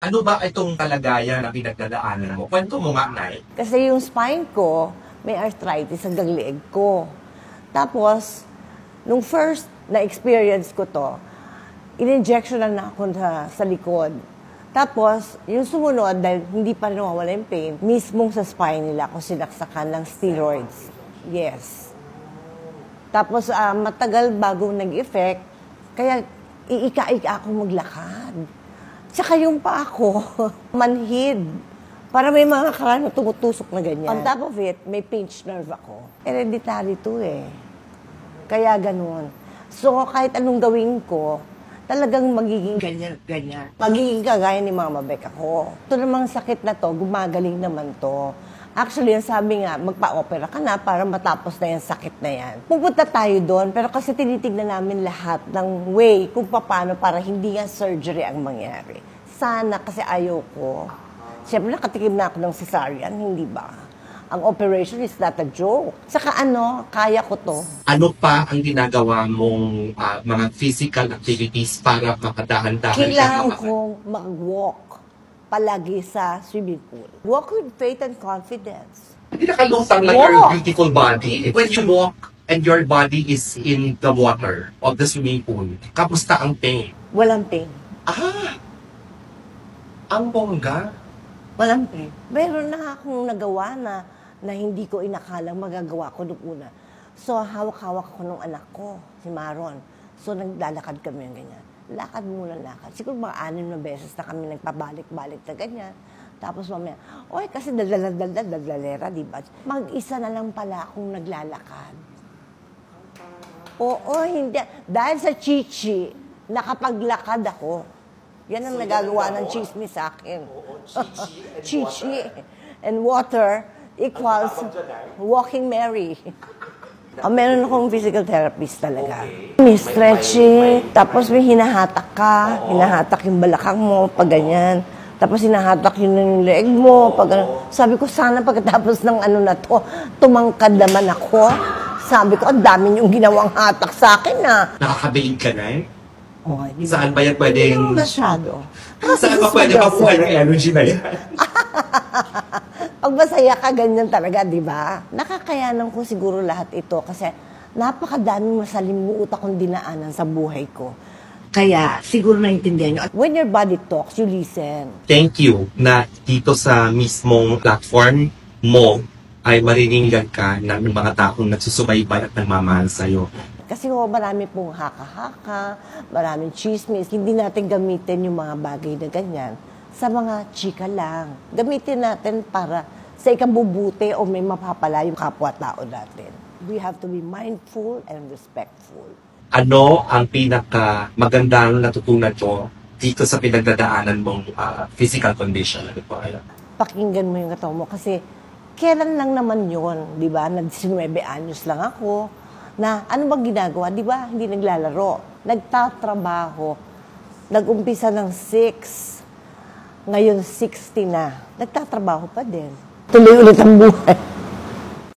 Ano ba itong kalagayan na pinagdadaanan mo? Kwento mo nga, Nay. Kasi yung spine ko, may arthritis hanggang leeg ko. Tapos, nung first na experience ko to, in-injection na ako sa likod. Tapos, yung sumunod, dahil hindi pa rin nawawala yung pain, mismong sa spine nila ako sinaksakan ng steroids. Yes. Tapos, matagal bago nag-effect, kaya iika-ika ako maglakad. Tsaka yung pa ako, manhid. Para may mga karano tumutusok na ganyan. On top of it, may pinched nerve ako. Hereditary to eh. Kaya ganun. So, kahit anong gawin ko, talagang magiging ganyan. Magiging kagaya ni Mama Beck ako. Ito namang sakit na to, gumagaling naman to. Actually, ang sabi nga, magpa-opera ka na para matapos na yung sakit na yan. Pupunta tayo doon, pero kasi tinitignan namin lahat ng way kung paano para hindi nga surgery ang mangyari. Sana, kasi ayaw ko. Siyempre, nakatikim na ako ng cesarean, hindi ba? Ang operation is not a joke. Saka kaya ko to. Ano pa ang ginagawa mong mga physical activities para makadahan-dahan Kailangan kong mag-walk palagi sa swimming pool. Walk with faith and confidence. Hindi nakalutang like your beautiful body. When you walk and your body is in the water of the swimming pool, kamusta ang pain? Walang pain. Ang bongga. Walang pain. Meron na akong nagawa na hindi ko inakalang magagawa ko noong una. So, hawak-hawak ko nung anak ko, si Maron. So, naglalakad kami ng ganyan. Lakad muna, lakad. Siguro mga 6 na beses na kami nagpabalik-balik na ganyan. Tapos mamaya, oy, kasi dalalera, di ba? Mag-isa na lang pala akong naglalakad. Oo, hindi. Dahil sa chichi, nakapaglakad ako. Yan ang nagagawa ng chismis sa akin. Chichi and water equals walking Mary. Meron akong physical therapist talaga. May stretching, tapos may hinahatak ka, hinahatak yung balakang mo, pag ganyan. Tapos hinahatak yung leg mo, pag ganyan. Sabi ko, sana pagkatapos ng na to, tumangkad naman ako. Sabi ko, ang dami yung ginawang hatak sa akin Nakakabiling ka na eh? Oh, Saan ba yan pwedeng... Hindi masyado. Saan ba pwede makuha ng energy na yan? Pag masaya ka, ganyan talaga, di ba? Nakakayanan ko siguro lahat ito kasi napakadaming masalimuot akong dinaanan sa buhay ko. Kaya siguro naintindihan nyo. When your body talks, you listen. Thank you na dito sa mismong platform mo ay marininggan ka ng mga taong nagsusubaybay at nagmamahal sa'yo. Kasi marami pong haka-haka, maraming chismis. Hindi natin gamitin yung mga bagay na ganyan sa mga chika lang. Gamitin natin para sa ikabubuti o may mapapala yung kapwa-tao natin. We have to be mindful and respectful. Ano ang pinaka-magandang natutunan mo dito sa pinagdadaanan mong physical condition? Ano po kaya? Pakinggan mo yung katawan mo kasi kailan lang naman yun, di ba? Nag-19 anyos lang ako. Na ano bang ginagawa? Di ba? Hindi naglalaro. Nagtatrabaho. Nag-umpisa ng 6. Ngayon, 60 na. Nagtatrabaho pa din. Tuloy ulit ang buhay.